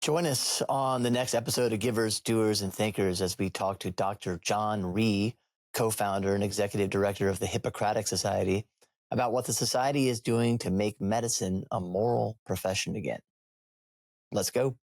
Join us on the next episode of Givers, Doers, and Thinkers as we talk to Dr. John Rhee, co-founder and executive director of the Hippocratic Society, about what the society is doing to make medicine a moral profession again. Let's go.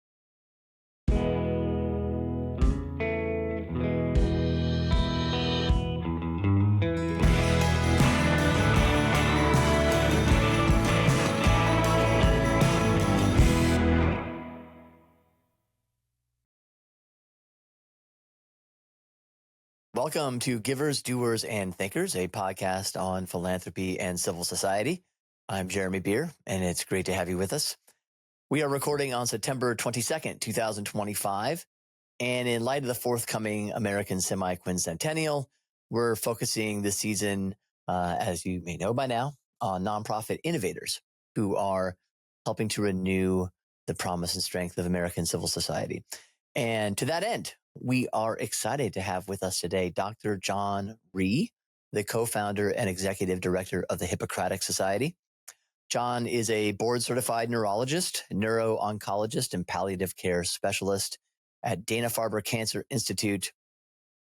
Welcome to Givers, Doers, and Thinkers, a podcast on philanthropy and civil society. I'm Jeremy Beer, and it's great to have you with us. We are recording on September 22nd, 2025, and in light of the forthcoming American Semi-Quincentennial, we're focusing this season, as you may know by now, on nonprofit innovators who are helping to renew the promise and strength of American civil society. And to that end, we are excited to have with us today Dr. John Rhee, the co-founder and executive director of the Hippocratic Society. John is a board-certified neurologist, neuro-oncologist, and palliative care specialist at Dana-Farber Cancer Institute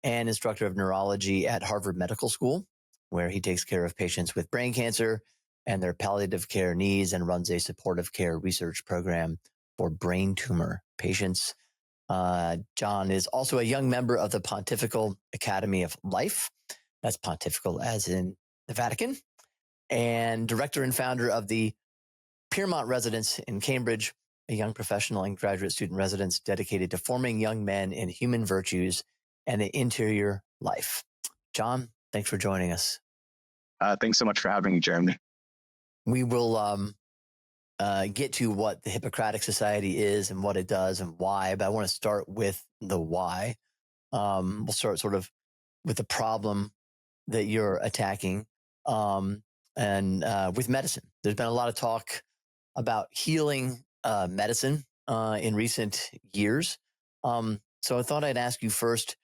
and instructor of neurology at Harvard Medical School, where he takes care of patients with brain cancer and their palliative care needs and runs a supportive care research program for brain tumor patients. John is also a young member of the Pontifical Academy of Life. That's pontifical as in the Vatican. And director and founder of the Piermont Residence in Cambridge, a young professional and graduate student residence dedicated to forming young men in human virtues and the interior life. John, thanks for joining us. Thanks so much for having me, Jeremy. We will get to what the Hippocratic Society is and what it does and why, but I want to start with the why. We'll start sort of with the problem that you're attacking and with medicine. There's been a lot of talk about healing medicine in recent years. So I thought I'd ask you first,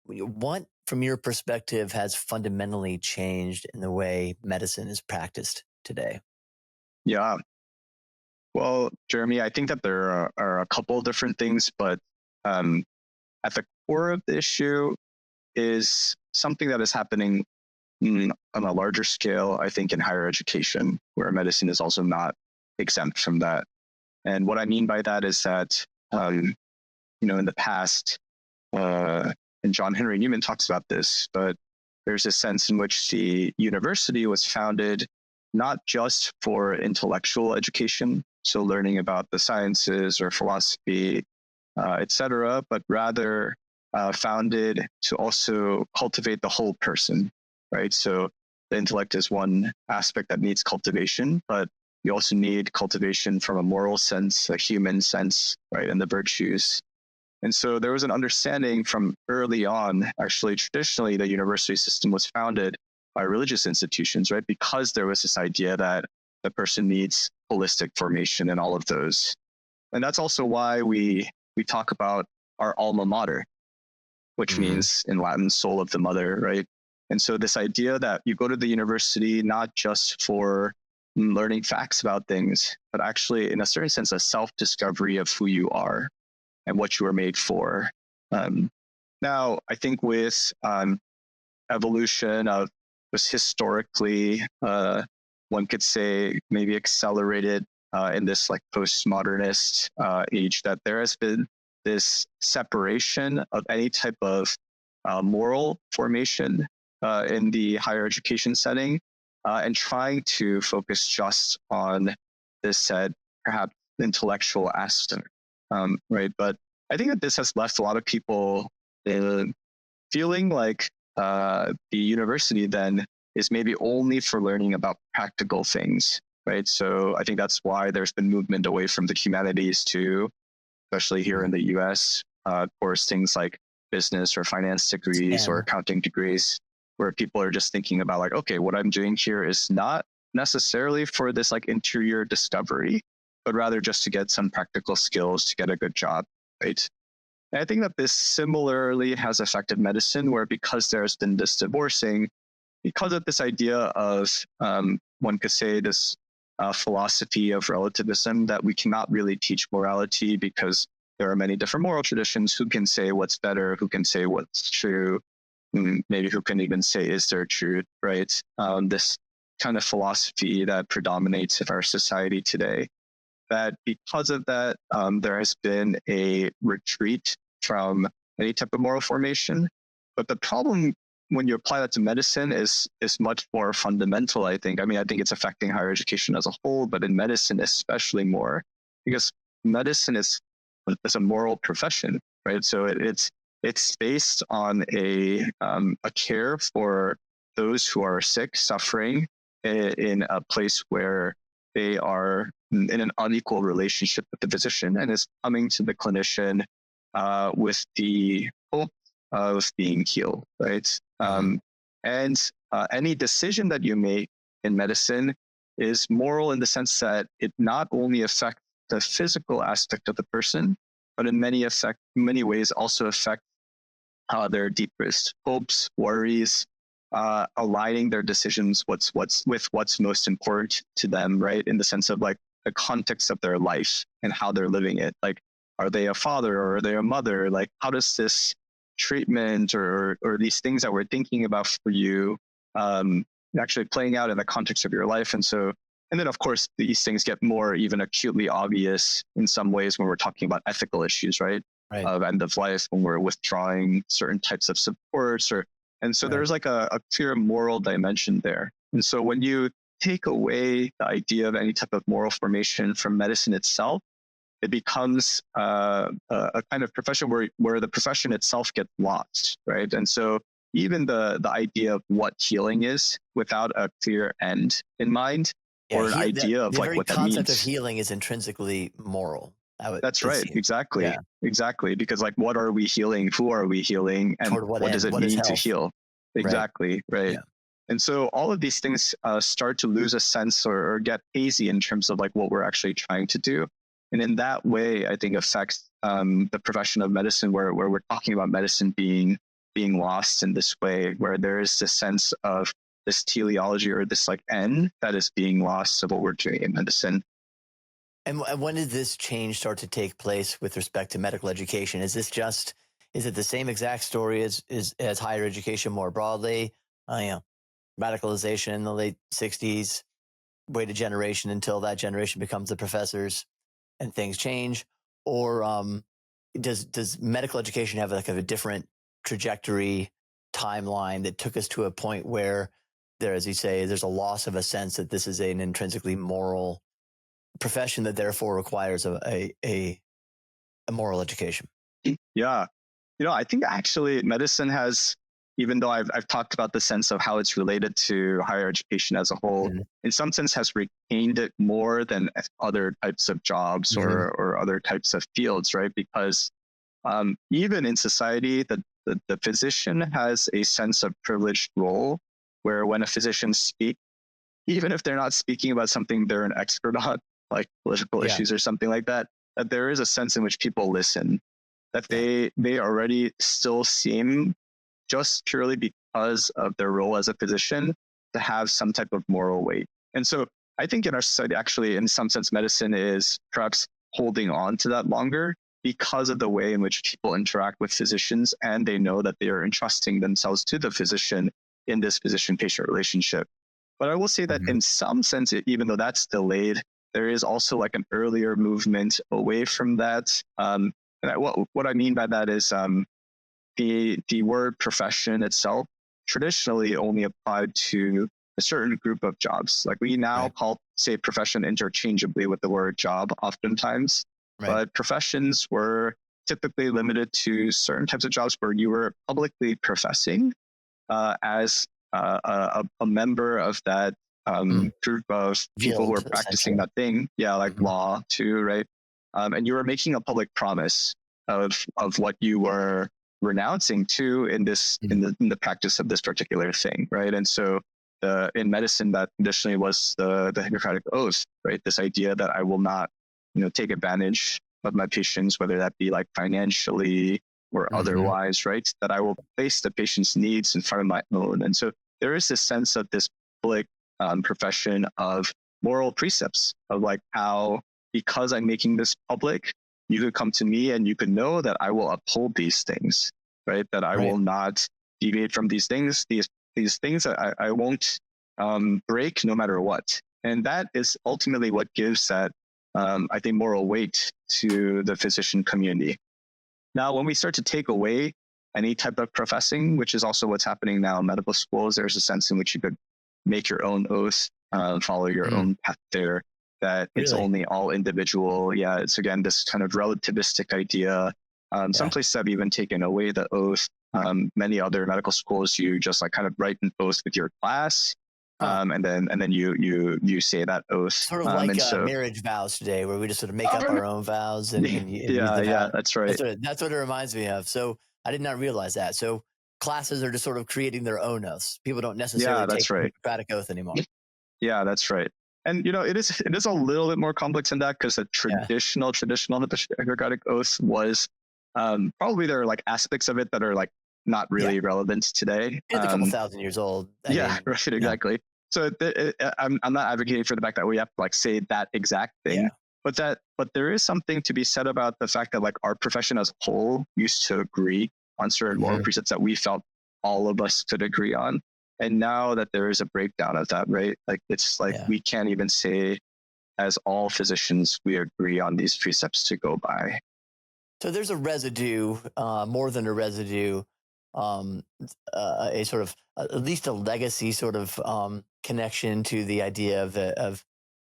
what, from your perspective, has fundamentally changed in the way medicine is practiced today? Yeah. Well, Jeremy, I think that there are a couple of different things, but at the core of the issue is something that is happening on a larger scale, I think, in higher education, where medicine is also not exempt from that. And what I mean by that is that, in the past, and John Henry Newman talks about this, but there's a sense in which the university was founded not just for intellectual education, so learning about the sciences or philosophy, etc., but rather founded to also cultivate the whole person, right? So the intellect is one aspect that needs cultivation, but you also need cultivation from a moral sense, a human sense, right, and the virtues. And so there was an understanding from early on, actually, traditionally, the university system was founded by religious institutions, right? Because there was this idea that the person needs holistic formation and all of those. And that's also why we talk about our alma mater, which means in Latin, soul of the mother, right? And so this idea that you go to the university not just for learning facts about things, but actually, in a certain sense, a self-discovery of who you are and what you were made for. Now, I think with evolution of just historically, one could say maybe accelerated in this like postmodernist age, that there has been this separation of any type of moral formation in the higher education setting and trying to focus just on this said, perhaps intellectual aspect, right? But I think that this has left a lot of people feeling like the university then is maybe only for learning about practical things, right? So I think that's why there's been movement away from the humanities to, especially here in the US, course things like business or finance degrees or accounting degrees, where people are just thinking about like, okay, what I'm doing here is not necessarily for this like interior discovery, but rather just to get some practical skills to get a good job, right? And I think that this similarly has affected medicine, where because there's been this divorcing, because of this idea of, one could say, this philosophy of relativism that we cannot really teach morality because there are many different moral traditions. Who can say what's better? Who can say what's true? Maybe who can even say, is there truth, right? This kind of philosophy that predominates in our society today, that because of that, there has been a retreat from any type of moral formation. But the problem when you apply that to medicine is much more fundamental, I think. I mean, I think it's affecting higher education as a whole, but in medicine especially more, because medicine is a moral profession, right? So it's based on a care for those who are sick, suffering in a place where they are in an unequal relationship with the physician, and is coming to the clinician with the hope of being healed, right? And any decision that you make in medicine is moral in the sense that it not only affects the physical aspect of the person, but in many ways also affects their deepest hopes, worries, aligning their decisions with what's most important to them, right? In the sense of like the context of their life and how they're living it. Like, are they a father or are they a mother? Like, how does this treatment or these things that we're thinking about for you actually playing out in the context of your life? And then of course these things get more even acutely obvious in some ways when we're talking about ethical issues, right? Of end of life, when we're withdrawing certain types of supports, there's like a clear moral dimension there. And so when you take away the idea of any type of moral formation from medicine itself, it becomes a kind of profession where the profession itself gets lost, right? And so even the idea of what healing is without a clear end in mind, or an idea of like what that means. The very concept of healing is intrinsically moral. That's right. Exactly. Yeah. Exactly. Because like, what are we healing? Who are we healing? And what does it mean to heal? Exactly. Right. Yeah. And so all of these things start to lose a sense or get hazy in terms of like what we're actually trying to do. And in that way, I think affects the profession of medicine, where we're talking about medicine being lost in this way, where there is this sense of this teleology or this like end that is being lost of what we're doing in medicine. And when did this change start to take place with respect to medical education? Is it the same exact story as higher education more broadly? Radicalization in the late 60s, wait a generation until that generation becomes the professors and things change? Or does medical education have like a different trajectory timeline that took us to a point where there, as you say, there's a loss of a sense that this is an intrinsically moral profession that therefore requires a moral education? Yeah. I think actually medicine has, even though I've talked about the sense of how it's related to higher education as a whole, in some sense has retained it more than other types of jobs or other types of fields, right? Because even in society, the physician has a sense of privileged role, where when a physician speaks, even if they're not speaking about something they're an expert on, like political issues or something like that, that there is a sense in which people listen, that they already still seem, just purely because of their role as a physician, to have some type of moral weight. And so I think in our society, actually, in some sense, medicine is perhaps holding on to that longer because of the way in which people interact with physicians, and they know that they are entrusting themselves to the physician in this physician-patient relationship. But I will say that in some sense, even though that's delayed, there is also like an earlier movement away from that. And what I mean by that is the word profession itself traditionally only applied to a certain group of jobs. Like we now call, say, profession interchangeably with the word job oftentimes, but professions were typically limited to certain types of jobs where you were publicly professing as a member of that group of people who are practicing that thing. Yeah, like law too, right? And you were making a public promise of what you were renouncing to in the practice of this particular thing, right? And so in medicine, that traditionally was the Hippocratic Oath, right? This idea that I will not, take advantage of my patients, whether that be like financially or otherwise, right? That I will place the patient's needs in front of my own. And so there is this sense of this public profession of moral precepts of like how, because I'm making this public, you could come to me and you could know that I will uphold these things, right? That I will not deviate from these things, these things that I won't break no matter what. And that is ultimately what gives that, I think, moral weight to the physician community. Now, when we start to take away any type of professing, which is also what's happening now in medical schools, there's a sense in which you could make your own oath, follow your own path there, that it's only all individual. Yeah, it's again this kind of relativistic idea. Some places have even taken away the oath. Many other medical schools, you just like kind of write an oath with your class, and then you say that oath. Sort of like marriage vows today, where we just sort of make up our own vows and use the vow. That's right. That's what it reminds me of. So I did not realize that. So classes are just sort of creating their own oths. People don't necessarily take the Hippocratic Oath anymore. Yeah, that's right. And it is a little bit more complex than that, because the traditional Hippocratic Oath was probably there are like aspects of it that are like not really relevant today. It's a couple thousand years old. I mean, right, exactly. So I'm not advocating for the fact that we have to like say that exact thing, but there is something to be said about the fact that like our profession as a whole used to agree on certain moral precepts that we felt all of us could agree on. And now that there is a breakdown of that, right? Like it's like we can't even say as all physicians we agree on these precepts to go by. So there's a residue, more than a residue, a sort of at least a legacy sort of connection to the idea of the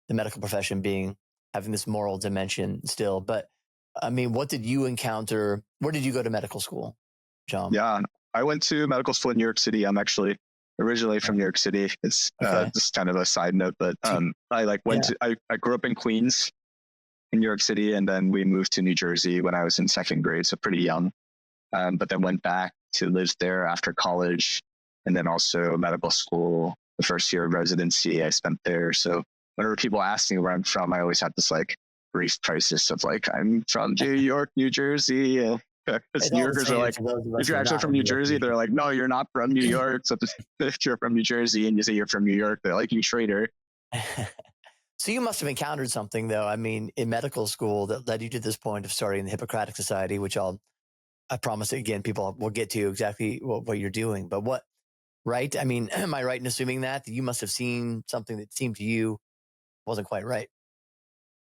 medical profession having this moral dimension still. But I mean, what did you encounter? Where did you go to medical school, John? Yeah, I went to medical school in New York City. I'm actually originally from New York City. It's just kind of a side note, but I like went to, I grew up in Queens in New York City, and then we moved to New Jersey when I was in second grade, so pretty young. But then went back to live there after college, and then also medical school. The first year of residency I spent there. So whenever people ask me where I'm from, I always have this like brief crisis of like, I'm from New York, New Jersey. Because New Yorkers are like, if you're actually from New Jersey, they're like, no, you're not from New York. So if you're from New Jersey and you say you're from New York, they're like, you traitor. So you must have encountered something, though. I mean, in medical school that led you to this point of starting the Hippocratic Society, which I promise again, people will get to exactly what you're doing. But what, right? I mean, am I right in assuming that you must have seen something that seemed to you wasn't quite right?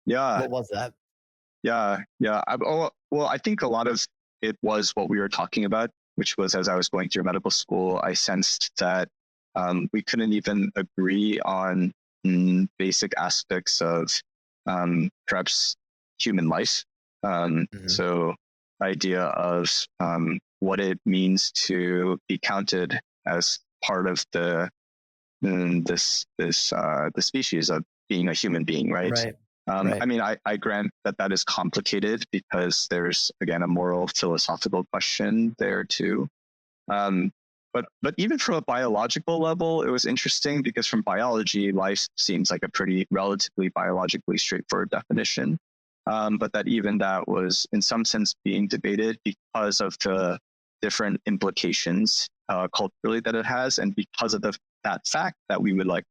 Yeah. What was that? Yeah. I think a lot of it was what we were talking about, which was as I was going through medical school, I sensed that we couldn't even agree on basic aspects of perhaps human life. So idea of what it means to be counted as part of the species of being a human being, right? Right. I mean, I grant that is complicated because there's again a moral philosophical question there too. But even from a biological level, it was interesting because from biology, life seems like a pretty relatively biologically straightforward definition. But that even that was in some sense being debated because of the different implications culturally that it has, and because of that fact that we would like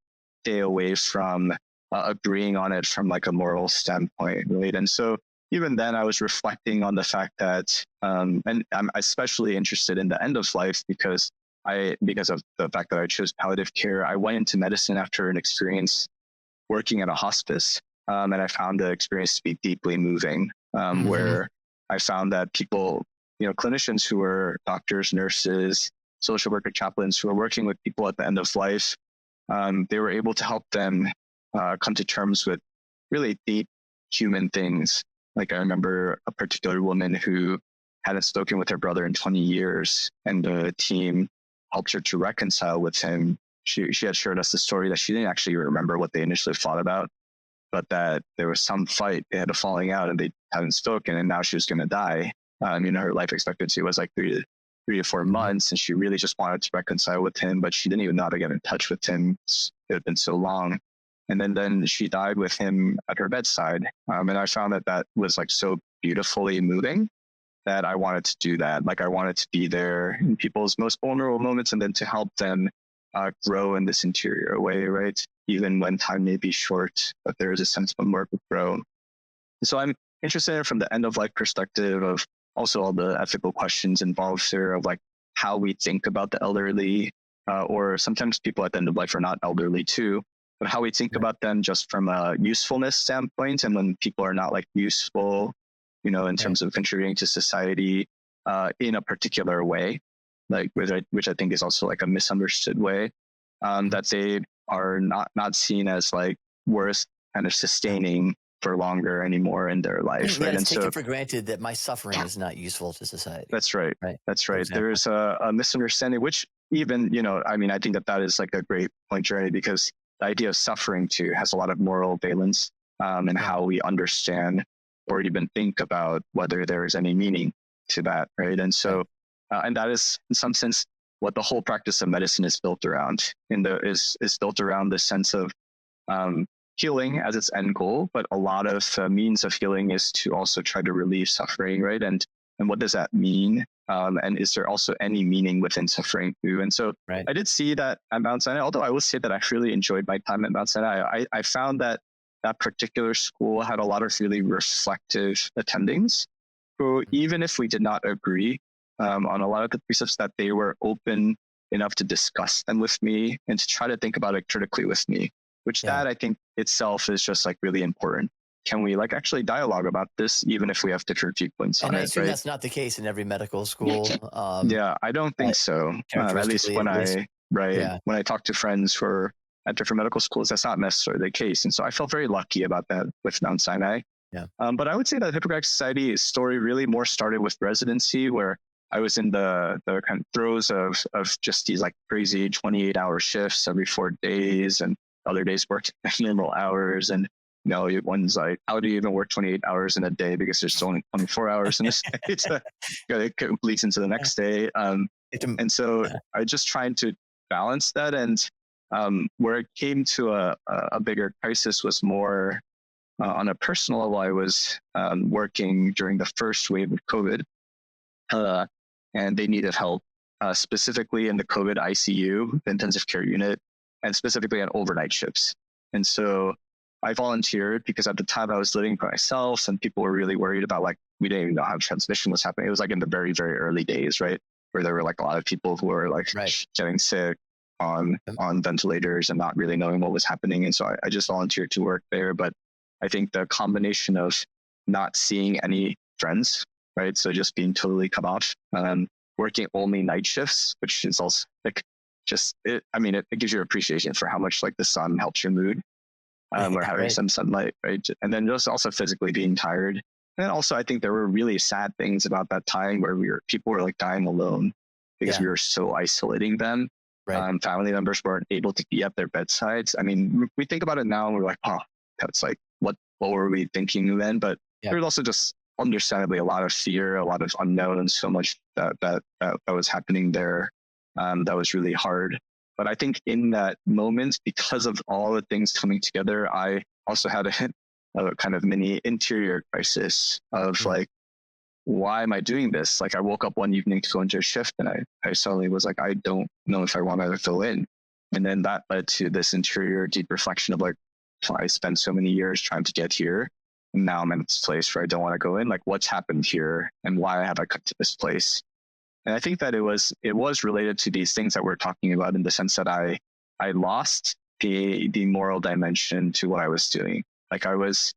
stay away from agreeing on it from like a moral standpoint, right? And so even then I was reflecting on the fact that, and I'm especially interested in the end of life because of the fact that I chose palliative care. I went into medicine after an experience working at a hospice, and I found the experience to be deeply moving, where I found that people, clinicians who were doctors, nurses, social worker chaplains who were working with people at the end of life, they were able to help them come to terms with really deep human things. Like I remember a particular woman who hadn't spoken with her brother in 20 years, and the team helped her to reconcile with him. She had shared us the story that she didn't actually remember what they initially fought about, but that there was some fight, they had a falling out and they hadn't spoken, and now she was going to die. Her life expectancy was like 3 to 4 months, and she really just wanted to reconcile with him, but she didn't even know how to get in touch with him. It had been so long. And then she died with him at her bedside. And I found that was like so beautifully moving that I wanted to do that. Like I wanted to be there in people's most vulnerable moments and then to help them grow in this interior way, right? Even when time may be short, but there is a sense of more grow. So I'm interested in it from the end of life perspective of also all the ethical questions involved here of like how we think about the elderly, or sometimes people at the end of life are not elderly too, but how we think about them just from a usefulness standpoint. And when people are not like useful, in terms of contributing to society in a particular way, like which I think is also like a misunderstood way, that they are not seen as like worth kind of sustaining for longer anymore in their life, Yeah, right? it's And taken so for granted that my suffering is not useful to society. that's right. Right. That's For right. example. There's a misunderstanding, which even, I think that is like a great point, Journey, because the idea of suffering too has a lot of moral valence in how we understand or even think about whether there is any meaning to that, right? And so, and that is in some sense what the whole practice of medicine is built around. Is built around the sense of healing as its end goal, but a lot of means of healing is to also try to relieve suffering, right? And what does that mean? And is there also any meaning within suffering too? And so I did see that at Mount Sinai, although I will say that I really enjoyed my time at Mount Sinai. I found that particular school had a lot of really reflective attendings who, even if we did not agree on a lot of the precepts, that they were open enough to discuss them with me and to try to think about it critically with me, which that I think itself is just like really important. Can we like actually dialogue about this, even if we have different viewpoints on I it? assume Right? that's not the case in every medical school. Yeah, I don't think so. At least when when I talk to friends who are at different medical schools, that's not necessarily the case. And so I felt very lucky about that with Mount Sinai. Yeah. But I would say that Hippocratic Society story really more started with residency, where I was in the kind of throes of just these like crazy 28-hour shifts every 4 days, and other days worked normal hours. And one's like, how do you even work 28 hours in a day? Because there's only 24 hours in this day. So it completes into the next day. And so I just trying to balance that. And where it came to a bigger crisis was more on a personal level. I was working during the first wave of COVID, and they needed help specifically in the COVID ICU, the intensive care unit, and specifically on overnight shifts. And so I volunteered because at the time I was living by myself, and people were really worried about like, we didn't even know how transmission was happening. It was like in the very, very early days, right? Where there were like a lot of people who were like getting sick on ventilators and not really knowing what was happening. And so I just volunteered to work there. But I think the combination of not seeing any friends, right? So just being totally cut off, working only night shifts, which is also like it gives you appreciation for how much like the sun helps your mood, or having some sunlight, right? And then just also physically being tired. And also I think there were really sad things about that time where people were like dying alone because we were so isolating them. Family members weren't able to be at their bedsides. I mean, we think about it now and we're like, oh, that's like, what were we thinking then? But there was also just understandably a lot of fear, a lot of unknown, and so much that was happening there. That was really hard. But I think in that moment, because of all the things coming together, I also had a kind of mini interior crisis of like, why am I doing this? Like I woke up one evening to go into a shift and I suddenly was like, I don't know if I want to fill in. And then that led to this interior deep reflection of like, I spent so many years trying to get here. And now I'm in this place where I don't want to go in. Like what's happened here and why have I come to this place? And I think that it was related to these things that we're talking about, in the sense that I lost the moral dimension to what I was doing. Like I was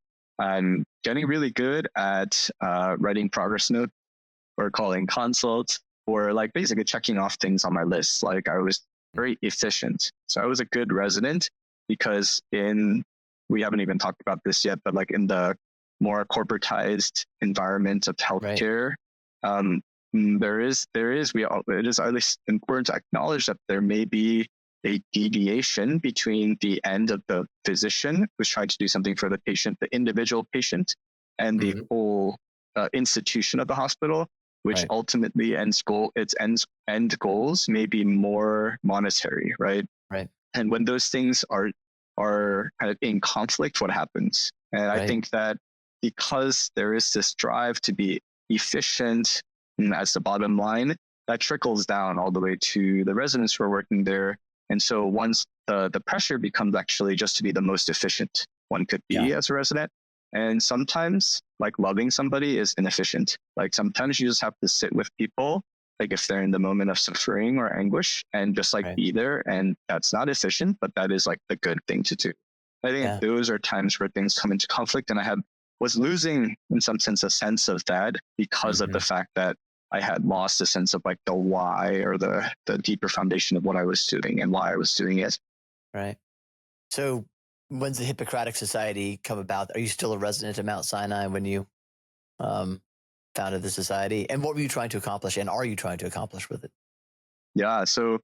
getting really good at writing progress notes or calling consults or like basically checking off things on my list. Like I was very efficient. So I was a good resident because we haven't even talked about this yet, but like in the more corporatized environment of healthcare, it is at least important to acknowledge that there may be a deviation between the end of the physician who's trying to do something for the patient, the individual patient, and the whole institution of the hospital, which ultimately its end goals may be more monetary, right? And when those things are kind of in conflict, what happens? And I think that because there is this drive to be efficient as the bottom line, that trickles down all the way to the residents who are working there. And so once the pressure becomes actually just to be the most efficient one could be as a resident. And sometimes like loving somebody is inefficient. Like sometimes you just have to sit with people, like if they're in the moment of suffering or anguish, and just like be there. And that's not efficient, but that is like the good thing to do. I think those are times where things come into conflict, and was losing in some sense a sense of that because of the fact that I had lost a sense of like the why or the deeper foundation of what I was doing and why I was doing it. Right. So when's the Hippocratic Society come about? Are you still a resident of Mount Sinai when you founded the society? And what were you trying to accomplish, and are you trying to accomplish with it? Yeah. So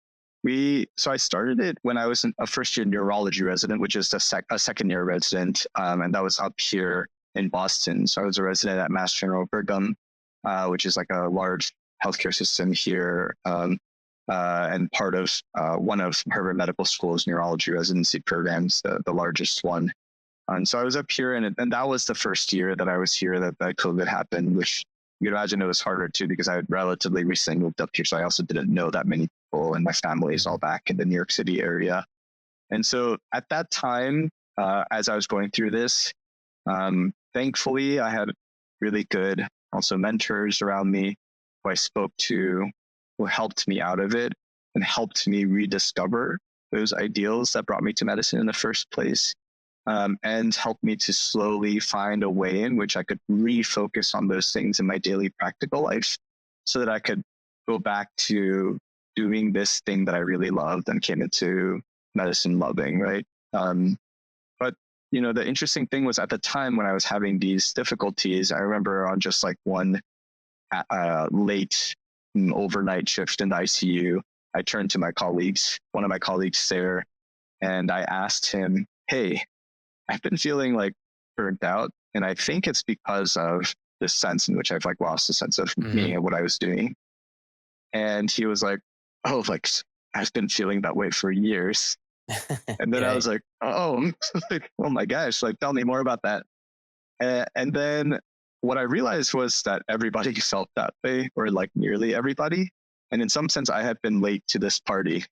I started it when I was a first year neurology resident, which is a second year resident. And that was up here in Boston. So I was a resident at Mass General Brigham, which is like a large healthcare system here, and part of one of Harvard Medical School's neurology residency programs, the largest one. And so I was up here, and that was the first year that I was here that COVID happened, which you can imagine it was harder too, because I had relatively recently moved up here. So I also didn't know that many people, and my family is all back in the New York City area. And so at that time, as I was going through this, thankfully I had really good also mentors around me who I spoke to, who helped me out of it and helped me rediscover those ideals that brought me to medicine in the first place. And helped me to slowly find a way in which I could refocus on those things in my daily practical life so that I could go back to doing this thing that I really loved and came into medicine loving, right? But, the interesting thing was at the time when I was having these difficulties, I remember on just like one late overnight shift in the ICU, I turned to one of my colleagues there, and I asked him, hey, I've been feeling like burnt out, and I think it's because of this sense in which I've like lost the sense of me and what I was doing. And he was like, oh, like I've been feeling that way for years. And then I was like, oh my gosh, like tell me more about that. And then what I realized was that everybody felt that way, or like nearly everybody. And in some sense, I had been late to this party.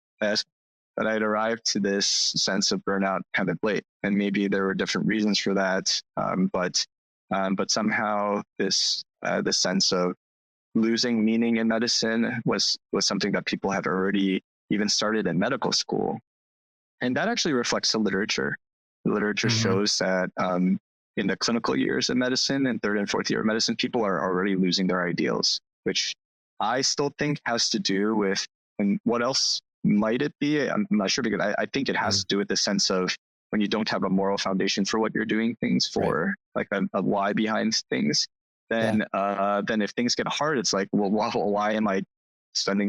That I'd arrived to this sense of burnout kind of late, and maybe there were different reasons for that. But somehow this sense of losing meaning in medicine was something that people had already even started in medical school, and that actually reflects the literature. The literature shows that in the clinical years of medicine and third and fourth year of medicine, people are already losing their ideals, which I still think has to do with, and what else might it be? I'm not sure, because I think it has to do with the sense of when you don't have a moral foundation for what you're doing things for, like a why behind things, then if things get hard, it's like, well, why am I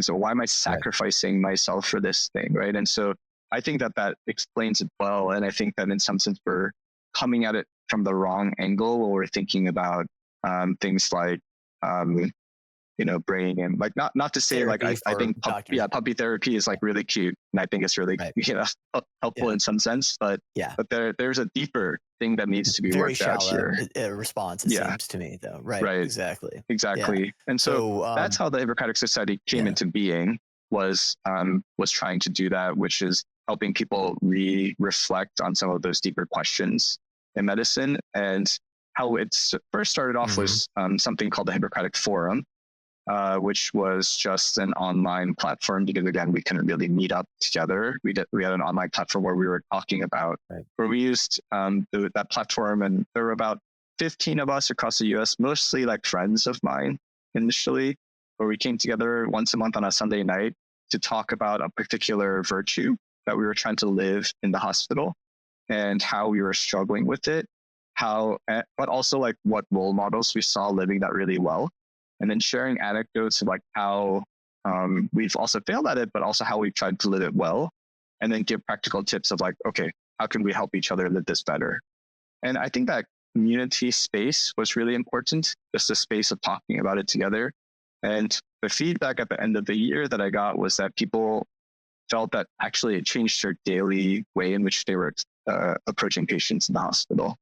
why am I sacrificing myself for this thing, right? And so I think that explains it well. And I think that in some sense we're coming at it from the wrong angle when we're thinking about things like brain, and like not to say like I think puppy therapy is like really cute, and I think it's really helpful in some sense, but there's a deeper thing that needs to be very worked out here. Response, it seems to me, though. Right. Exactly. And so that's how the Hippocratic Society came into being, was trying to do that, which is helping people reflect on some of those deeper questions in medicine. And how it first started off was something called the Hippocratic Forum, which was just an online platform, because again, we couldn't really meet up together. We had an online platform where we were talking about, where we used that platform, and there were about 15 of us across the US, mostly like friends of mine initially, where we came together once a month on a Sunday night to talk about a particular virtue that we were trying to live in the hospital and how we were struggling with it, but also like what role models we saw living that really well. And then sharing anecdotes of like how we've also failed at it, but also how we've tried to live it well. And then give practical tips of like, okay, how can we help each other live this better? And I think that community space was really important, just the space of talking about it together. And the feedback at the end of the year that I got was that people felt that actually it changed their daily way in which they were approaching patients in the hospital,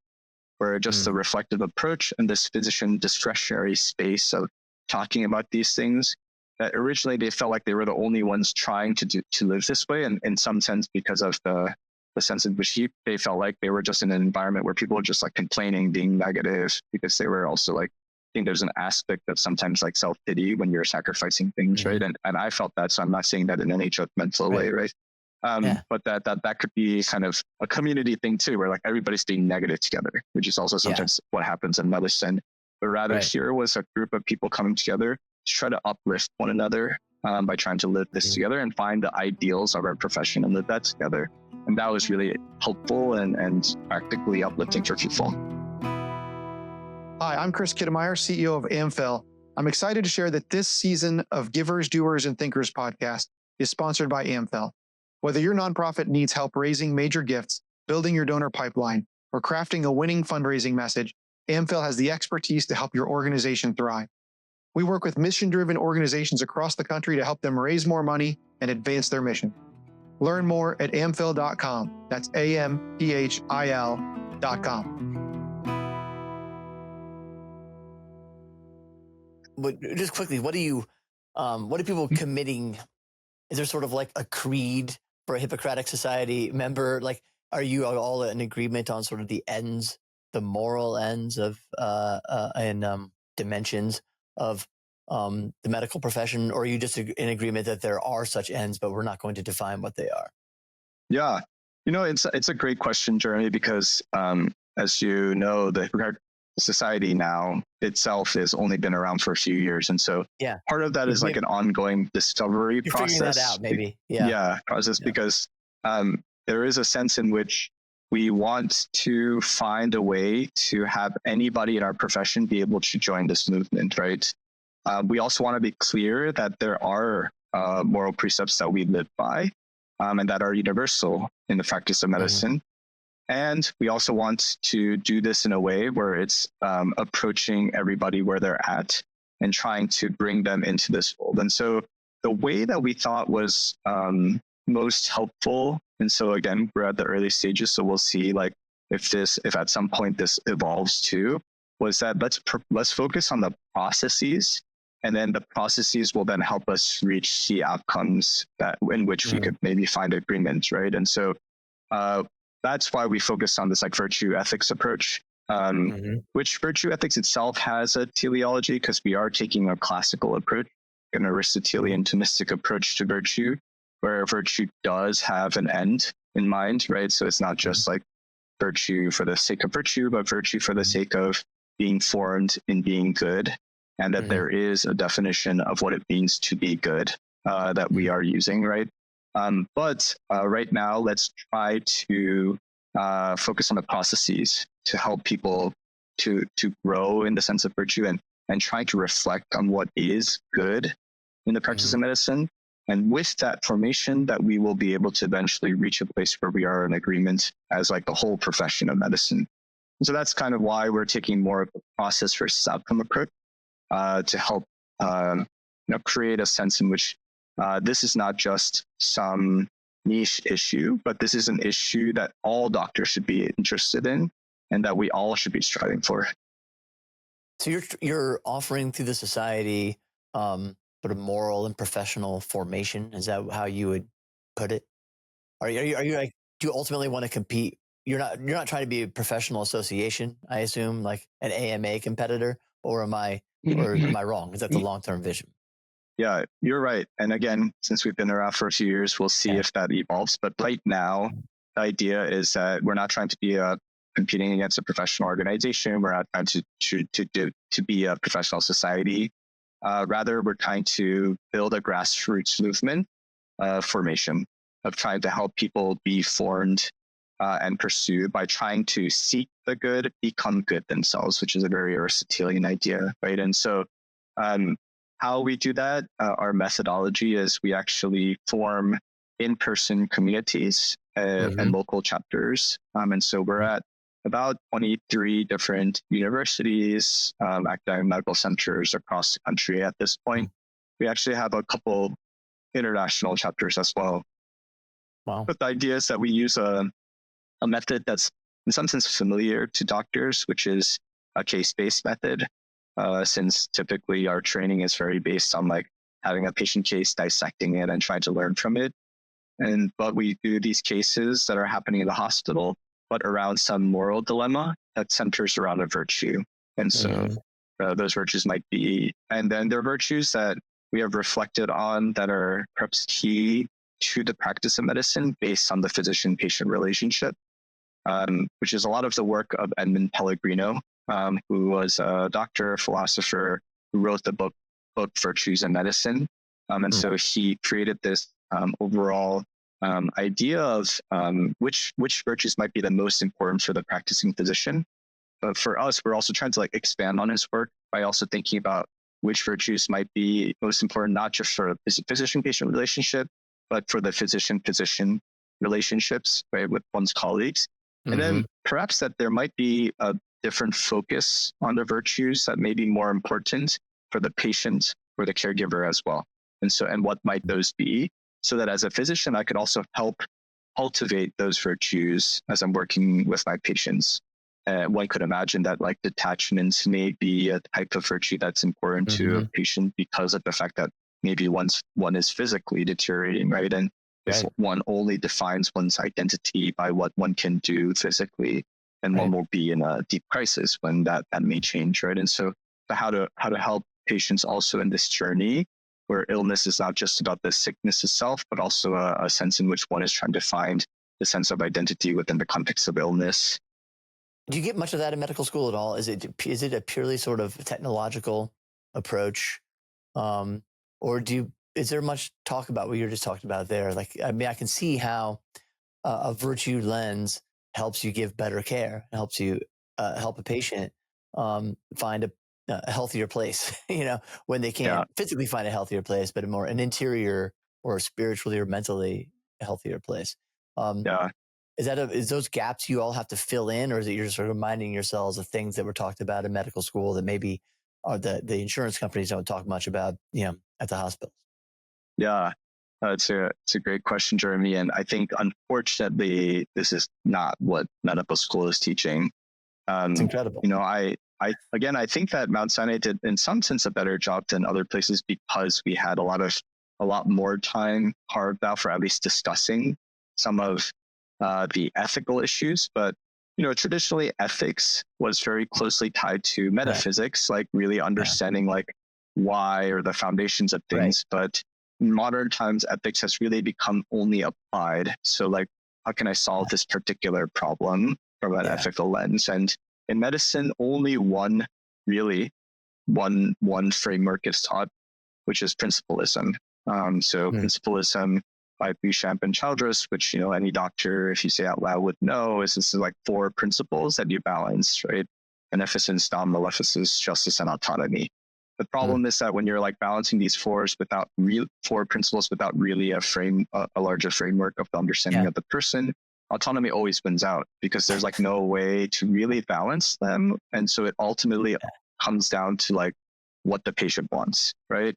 where just the reflective approach and this physician discretionary space of talking about these things that originally they felt like they were the only ones trying to live this way, and in some sense because of the sense in which they felt like they were just in an environment where people were just like complaining, being negative, because they were also like, I think there's an aspect of sometimes like self-pity when you're sacrificing things, right? And I felt that, so I'm not saying that in any judgmental way, right? But that could be kind of a community thing too, where like everybody's being negative together, which is also sometimes what happens in medicine. But rather here was a group of people coming together to try to uplift one another by trying to live this together and find the ideals of our profession and live that together. And that was really helpful and practically uplifting for people. Hi, I'm Chris Kittemeyer, CEO of AmPhil. I'm excited to share that this season of Givers, Doers, and Thinkers podcast is sponsored by AmPhil. Whether your nonprofit needs help raising major gifts, building your donor pipeline, or crafting a winning fundraising message, AmPhil has the expertise to help your organization thrive. We work with mission-driven organizations across the country to help them raise more money and advance their mission. Learn more at amphil.com. That's AMPHIL.com. But just quickly, what are people committing? Is there sort of like a creed for a Hippocratic Society member? Like, are you all in agreement on sort of the ends, the moral ends of and dimensions of the medical profession, or are you just in agreement that there are such ends, but we're not going to define what they are? Yeah, it's a great question, Jeremy, because as you know, the Hippocratic Society now itself has only been around for a few years, and so part of that is like an ongoing discovery process. Figuring that out, maybe. Process because there is a sense in which we want to find a way to have anybody in our profession be able to join this movement, right? We also want to be clear that there are moral precepts that we live by and that are universal in the practice of medicine. And we also want to do this in a way where it's approaching everybody where they're at and trying to bring them into this fold. And so the way that we thought was most helpful, and so again, we're at the early stages, so we'll see like if at some point this evolves too, was that let's focus on the processes, and then the processes will then help us reach the outcomes in which we could maybe find agreement, right? And so that's why we focus on this like virtue ethics approach, which virtue ethics itself has a teleology, because we are taking a classical approach, an Aristotelian Thomistic approach to virtue, where virtue does have an end in mind, right? So it's not just like virtue for the sake of virtue, but virtue for the sake of being formed in being good, and that there is a definition of what it means to be good that we are using, right? But right now, let's try to focus on the processes to help people to grow in the sense of virtue and try to reflect on what is good in the practice of medicine. And with that formation, that we will be able to eventually reach a place where we are in agreement as like the whole profession of medicine. And so that's kind of why we're taking more of a process versus outcome approach to help create a sense in which this is not just some niche issue, but this is an issue that all doctors should be interested in and that we all should be striving for. So you're offering through the society sort of moral and professional formation. Is that how you would put it? Are you like, do you ultimately want to compete? You're not trying to be a professional association, I assume, like an AMA competitor, or am I wrong? Is that the long-term vision? Yeah, you're right. And again, since we've been around for a few years, we'll see if that evolves. But right now, the idea is that we're not trying to be competing against a professional organization. We're not trying to be a professional society. Rather, we're trying to build a grassroots movement formation of trying to help people be formed and pursued by trying to seek the good, become good themselves, which is a very Aristotelian idea, right? And so how we do that, our methodology is we actually form in-person communities and local chapters. And so we're at about 23 different universities, academic medical centers across the country at this point. We actually have a couple international chapters as well. Wow. But the idea is that we use a method that's in some sense familiar to doctors, which is a case-based method, since typically our training is very based on like having a patient case, dissecting it, and trying to learn from it. But we do these cases that are happening in the hospital, but around some moral dilemma that centers around a virtue. And so those virtues might be, and then there are virtues that we have reflected on that are perhaps key to the practice of medicine based on the physician-patient relationship, which is a lot of the work of Edmund Pellegrino, who was a doctor, philosopher, who wrote the book Virtues in Medicine. And so he created this overall idea of which virtues might be the most important for the practicing physician. But for us, we're also trying to like expand on his work by also thinking about which virtues might be most important, not just for the physician-patient relationship, but for the physician-physician relationships, right, with one's colleagues. And then perhaps that there might be a different focus on the virtues that may be more important for the patient or the caregiver as well. And what might those be? So that as a physician, I could also help cultivate those virtues as I'm working with my patients. One could imagine that like detachment may be a type of virtue that's important to a patient because of the fact that maybe one is physically deteriorating, right? And if one only defines one's identity by what one can do physically, then one will be in a deep crisis when that may change, right? And so how to help patients also in this journey where illness is not just about the sickness itself, but also a sense in which one is trying to find the sense of identity within the context of illness. Do you get much of that in medical school at all? Is it a purely sort of technological approach, or is there much talk about what you're just talking about there? Like, I mean, I can see how a virtue lens helps you give better care, helps you help a patient find a healthier place. When they can't physically find a healthier place, but an interior or spiritually or mentally healthier place. Is those gaps you all have to fill in, or is it you're just sort of reminding yourselves of things that were talked about in medical school that maybe the insurance companies don't talk much about, at the hospitals? Yeah, it's a great question, Jeremy. And I think, unfortunately, this is not what medical school is teaching. It's incredible. I think that Mount Sinai did, in some sense, a better job than other places because we had a lot more time carved out for at least discussing some of the ethical issues. But traditionally, ethics was very closely tied to metaphysics, like really understanding like why or the foundations of things. But in modern times, ethics has really become only applied. So like, how can I solve this particular problem from an ethical lens? And in medicine, only one framework is taught, which is principalism. Principalism by Beauchamp and Childress, which any doctor, if you say out loud, would know, is this is like 4 principles that you balance, right? Beneficence, non-maleficence, justice, and autonomy. The problem is that when you're like balancing these 4 principles without really a larger framework of the understanding of the person, autonomy always wins out because there's like no way to really balance them. And so it ultimately comes down to like what the patient wants, right?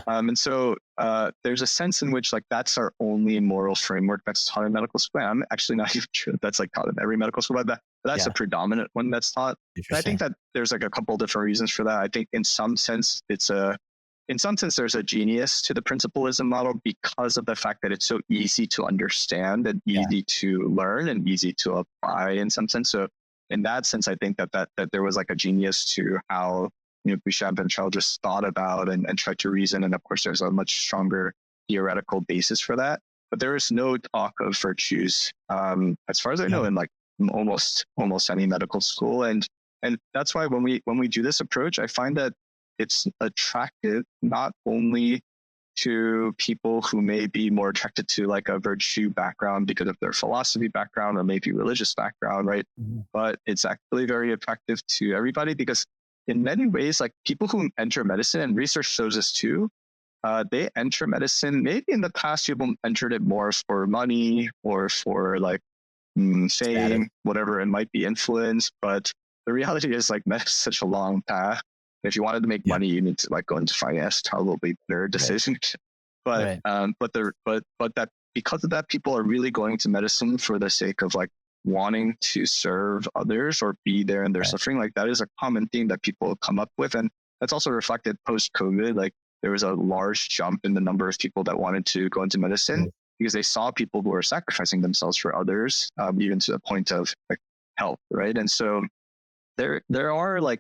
And so there's a sense in which like that's our only moral framework that's taught in medical school. I'm actually not even sure that's like taught in every medical school, but that's a predominant one that's taught. And I think that there's like a couple different reasons for that. I think in some sense there's a genius to the principalism model because of the fact that it's so easy to understand and easy to learn and easy to apply in some sense. So in that sense, I think that there was like a genius to how Beauchamp and Childress thought about and tried to reason. And of course, there's a much stronger theoretical basis for that. But there is no talk of virtues, as far as I know, in like almost any medical school. And that's why when we do this approach, I find that it's attractive not only to people who may be more attracted to like a virtue background because of their philosophy background or maybe religious background, right? But it's actually very attractive to everybody because in many ways, like people who enter medicine, and research shows this too, they enter medicine, maybe in the past people entered it more for money or for like fame, whatever it might be, influence. But the reality is like medicine is such a long path. If you wanted to make money, you need to like go into finance, probably better decision. But that because of that, people are really going to medicine for the sake of like wanting to serve others or be there in their suffering. Like that is a common theme that people come up with. And that's also reflected post-COVID. Like there was a large jump in the number of people that wanted to go into medicine because they saw people who were sacrificing themselves for others, even to the point of like health, right? And so there are like,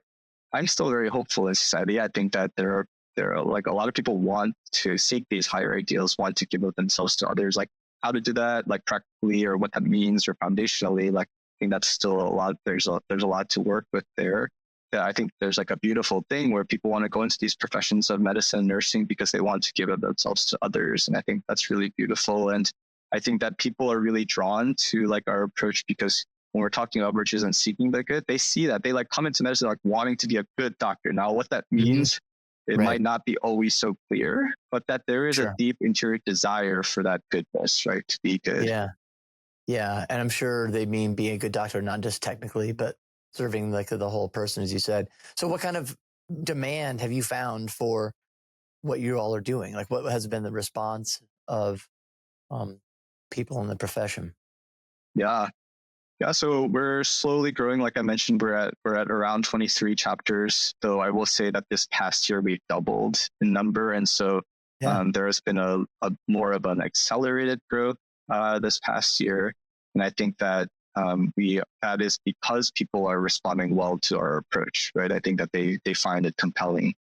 I'm still very hopeful in society. I think that there are like a lot of people want to seek these higher ideals, want to give of themselves to others. Like how to do that, like practically, or what that means, or foundationally. Like I think that's still a lot. There's a lot to work with there. I think there's like a beautiful thing where people want to go into these professions of medicine and nursing because they want to give of themselves to others. And I think that's really beautiful. And I think that people are really drawn to like our approach because when we're talking about virtues and seeking the good, they see that they like come into medicine like wanting to be a good doctor. Now, what that means, it might not be always so clear, but that there is a deep interior desire for that goodness, right? To be good. Yeah. Yeah. And I'm sure they mean being a good doctor, not just technically, but serving like the whole person, as you said. So what kind of demand have you found for what you all are doing? Like what has been the response of people in the profession? Yeah. So we're slowly growing. Like I mentioned, we're at around 23 chapters, though I will say that this past year we've doubled in number. And so there has been a more of an accelerated growth this past year. And I think that that is because people are responding well to our approach, right? I think that they find it compelling.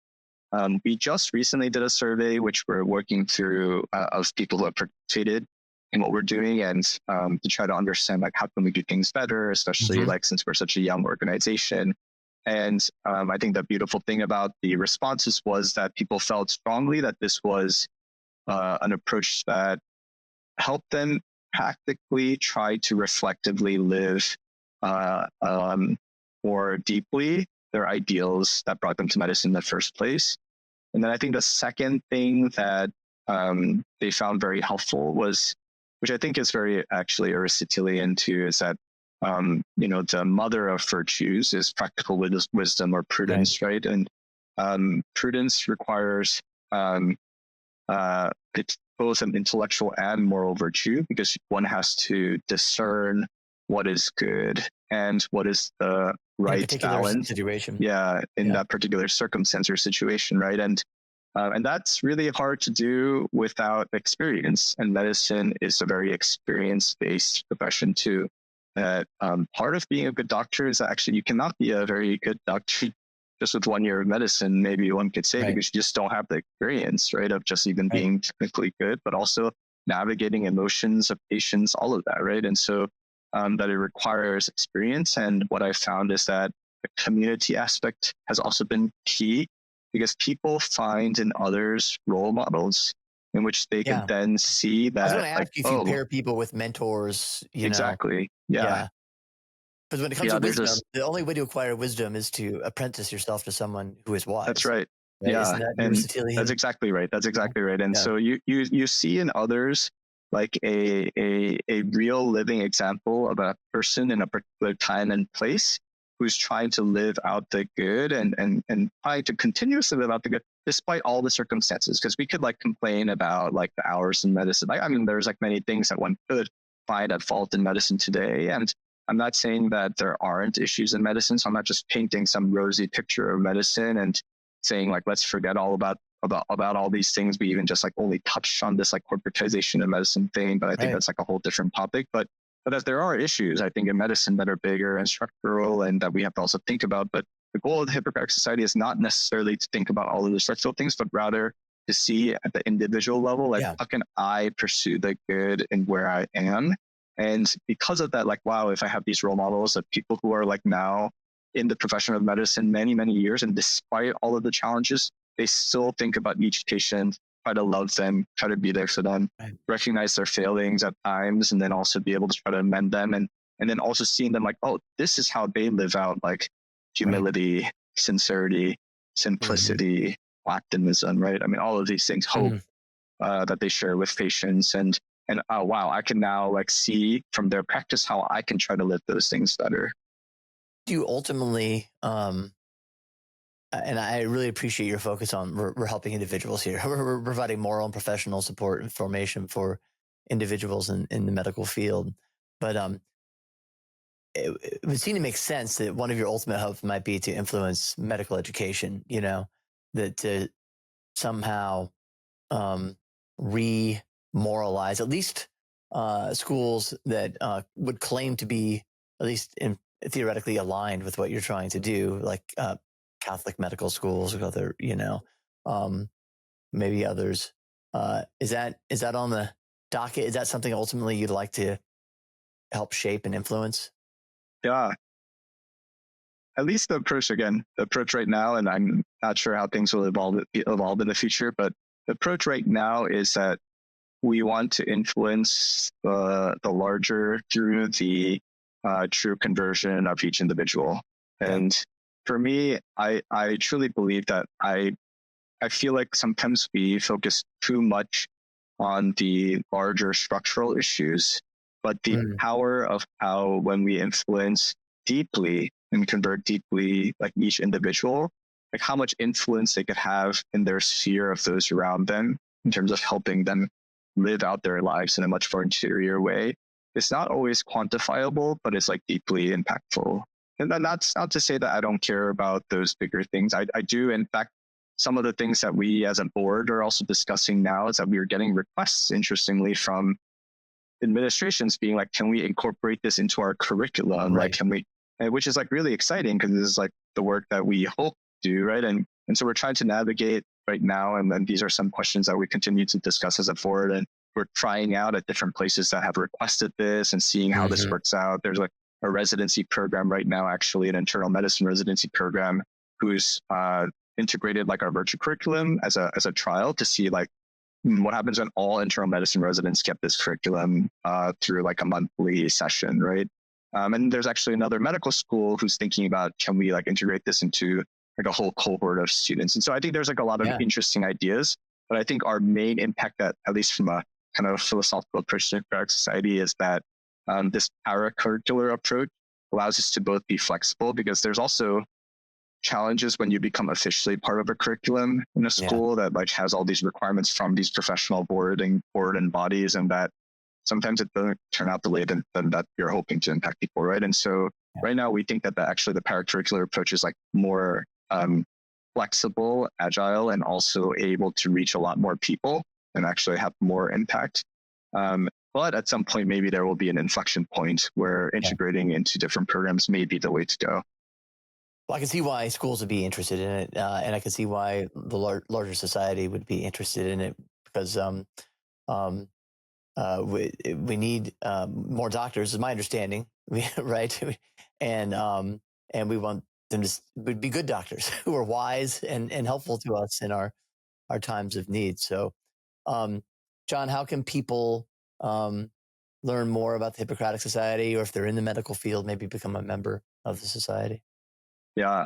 We just recently did a survey, which we're working through of people who have participated in what we're doing, and to try to understand like how can we do things better, especially like since we're such a young organization. And I think the beautiful thing about the responses was that people felt strongly that this was an approach that helped them practically try to reflectively live more deeply their ideals that brought them to medicine in the first place. And then I think the second thing that they found very helpful was, which I think is very actually Aristotelian too, is that the mother of virtues is practical wisdom or prudence, right? And prudence requires it's both an intellectual and moral virtue because one has to discern what is good and what is the right balance situation. In that particular circumstance or situation, right? And that's really hard to do without experience. And medicine is a very experience-based profession too. That part of being a good doctor is that actually you cannot be a very good doctor just with 1 year of medicine, maybe one could say, because you just don't have the experience, right, of just even being technically good, but also navigating emotions of patients, all of that, right? And so that it requires experience. And what I found is that the community aspect has also been key because people find in others role models in which they can then see that. I was going to ask you if you pair people with mentors, exactly. Yeah. Because when it comes to wisdom, the only way to acquire wisdom is to apprentice yourself to someone who is wise. That's right. Yeah, and that's exactly right. That's exactly right. And so you see in others like a real living example of a person in a particular time and place who's trying to live out the good and trying to continuously live out the good despite all the circumstances. Because we could like complain about like the hours in medicine. I mean, there's like many things that one could find at fault in medicine today. And I'm not saying that there aren't issues in medicine. So I'm not just painting some rosy picture of medicine and saying like, let's forget all about all these things. We even just like only touched on this like corporatization of medicine thing, but I think that's like a whole different topic. But that there are issues, I think, in medicine that are bigger and structural and that we have to also think about. But the goal of the Hippocratic Society is not necessarily to think about all of the structural things, but rather to see at the individual level, like how can I pursue the good in where I am? And because of that, like, wow, if I have these role models of people who are like now in the profession of medicine many, many years, and despite all of the challenges, they still think about each patient, try to love them, try to be there for them, recognize their failings at times, and then also be able to try to amend them. And then also seeing them like, oh, this is how they live out like humility, sincerity, simplicity, optimism, right? I mean, all of these things, hope that they share with patients. And oh, wow, I can now like see from their practice how I can try to live those things better. Do you ultimately, and I really appreciate your focus on we're helping individuals here. We're providing moral and professional support and formation for individuals in the medical field. But it would seem to make sense that one of your ultimate hopes might be to influence medical education, that somehow re-moralize at least schools that would claim to be at least theoretically aligned with what you're trying to do, like Catholic medical schools or other, maybe others. Is that on the docket? Is that something ultimately you'd like to help shape and influence? Yeah. At least the approach right now, and I'm not sure how things will evolve in the future, but the approach right now is that we want to influence the larger through the true conversion of each individual. Okay. And for me, I truly believe that I feel like sometimes we focus too much on the larger structural issues, but the power of how when we influence deeply and convert deeply, like each individual, like how much influence they could have in their sphere of those around them in terms of helping them live out their lives in a much more interior way. It's not always quantifiable, but it's like deeply impactful. And then that's not to say that I don't care about those bigger things. I do. In fact, some of the things that we as a board are also discussing now is that we are getting requests, interestingly, from administrations being like, can we incorporate this into our curriculum? Right. Like, can we, which is like really exciting because this is like the work that we hope to do, right? And so we're trying to navigate right now. And then these are some questions that we continue to discuss as a board. And we're trying out at different places that have requested this and seeing how this works out. There's like a residency program right now, actually an internal medicine residency program who's integrated like our virtual curriculum as a trial to see like what happens when all internal medicine residents get this curriculum through like a monthly session, right? And there's actually another medical school who's thinking about, can we like integrate this into like a whole cohort of students? And so I think there's like a lot of interesting ideas, but I think our main impact, that at least from a kind of philosophical approach to Hippocratic Society, is that this paracurricular approach allows us to both be flexible, because there's also challenges when you become officially part of a curriculum in a school that like has all these requirements from these professional board and bodies, and that sometimes it doesn't turn out the way that you're hoping to impact people, right? And so right now we think that actually the paracurricular approach is like more flexible, agile, and also able to reach a lot more people and actually have more impact. But at some point, maybe there will be an inflection point where integrating into different programs may be the way to go. Well, I can see why schools would be interested in it, and I can see why the larger society would be interested in it, because we need more doctors, is my understanding, right? And we want them to be good doctors who are wise and helpful to us in our times of need. So, John, how can people learn more about the Hippocratic Society, or if they're in the medical field, maybe become a member of the society? Yeah.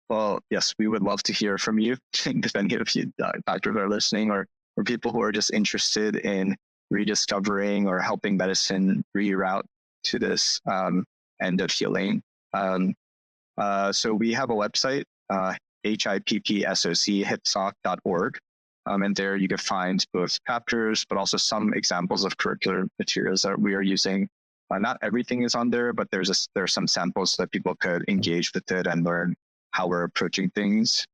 Well, yes, we would love to hear from you, if any of you doctors are listening, or people who are just interested in rediscovering or helping medicine reroute to this end of healing. So we have a website, HIPPSOC, hipsoc.org. And there you can find both chapters, but also some examples of curricular materials that we are using. Not everything is on there, but there are some samples that people could engage with it and learn how we're approaching things.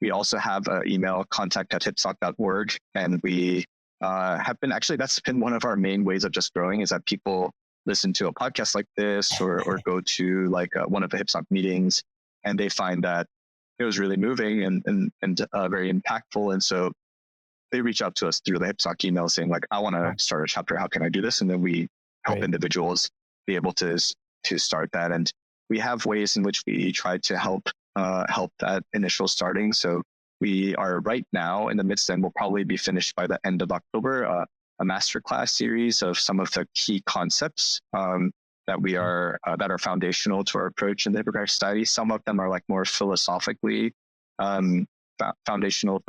We also have an email, contact@hipsoc.org, and we have been, actually, that's been one of our main ways of just growing, is that people listen to a podcast like this or go to like one of the HipSoc meetings, and they find that it was really moving and very impactful. And so they reach out to us through the HipSoc email saying like, I want to start a chapter. How can I do this? And then we help individuals be able to start that. And we have ways in which we try to help that initial starting. So we are right now in the midst, and we'll probably be finished by the end of October, a masterclass series of some of the key concepts that we are that are foundational to our approach in the Hippocratic Society. Some of them are like more philosophically foundational,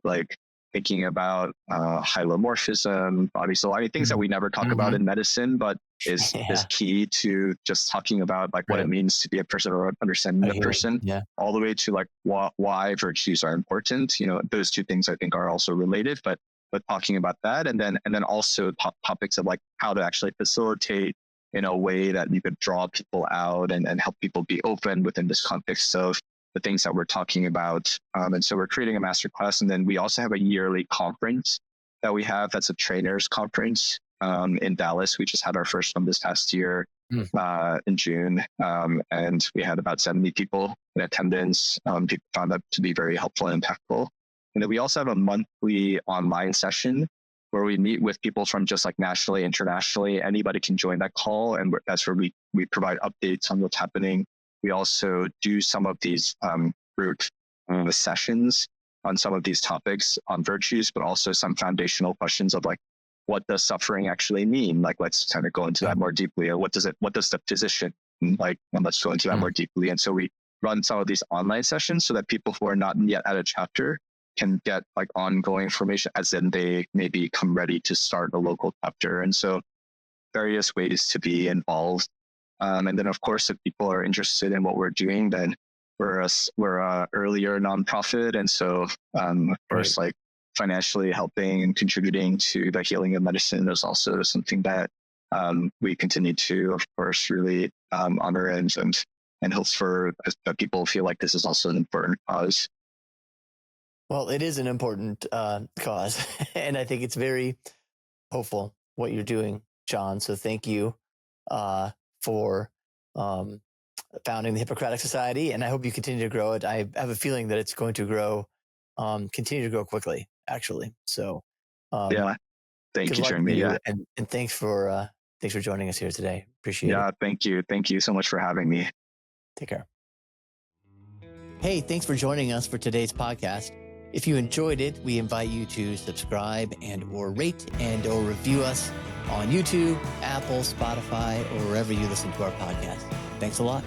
like thinking about hylomorphism, body soul. I mean, things that we never talk about in medicine, but is key to just talking about like what it means to be a person, or understanding the person, all the way to like why virtues are important. You know, those two things I think are also related, but talking about that, and then also topics of like how to actually facilitate in a way that you could draw people out and help people be open within this context of the things that we're talking about. And so we're creating a masterclass. And then we also have a yearly conference that we have. That's a trainers conference in Dallas. We just had our first one this past year in June. And we had about 70 people in attendance. People found that to be very helpful and impactful. And then we also have a monthly online session where we meet with people from just like nationally, internationally. Anybody can join that call. And that's where we provide updates on what's happening. We also do some of these group sessions on some of these topics on virtues, but also some foundational questions of like, what does suffering actually mean? Like, let's kind of go into that more deeply. What does the physician like? And let's go into that more deeply. And so we run some of these online sessions so that people who are not yet at a chapter can get like ongoing information as then they maybe come ready to start a local chapter. And so various ways to be involved. And then of course, if people are interested in what we're doing, then we're a earlier nonprofit. And so of course, like financially helping and contributing to the healing of medicine is also something that we continue to, of course, really honor and hope for that people feel like this is also an important cause. Well, it is an important cause, and I think it's very hopeful what you're doing, John. So thank you for founding the Hippocratic Society, and I hope you continue to grow it. I have a feeling that it's going to grow, continue to grow quickly, actually. So yeah, thank you, Jeremy. Yeah, and thanks for joining us here today. Appreciate it. Yeah, thank you so much for having me. Take care. Hey, thanks for joining us for today's podcast. If you enjoyed it, we invite you to subscribe and or rate and or review us on YouTube, Apple, Spotify, or wherever you listen to our podcast. Thanks a lot.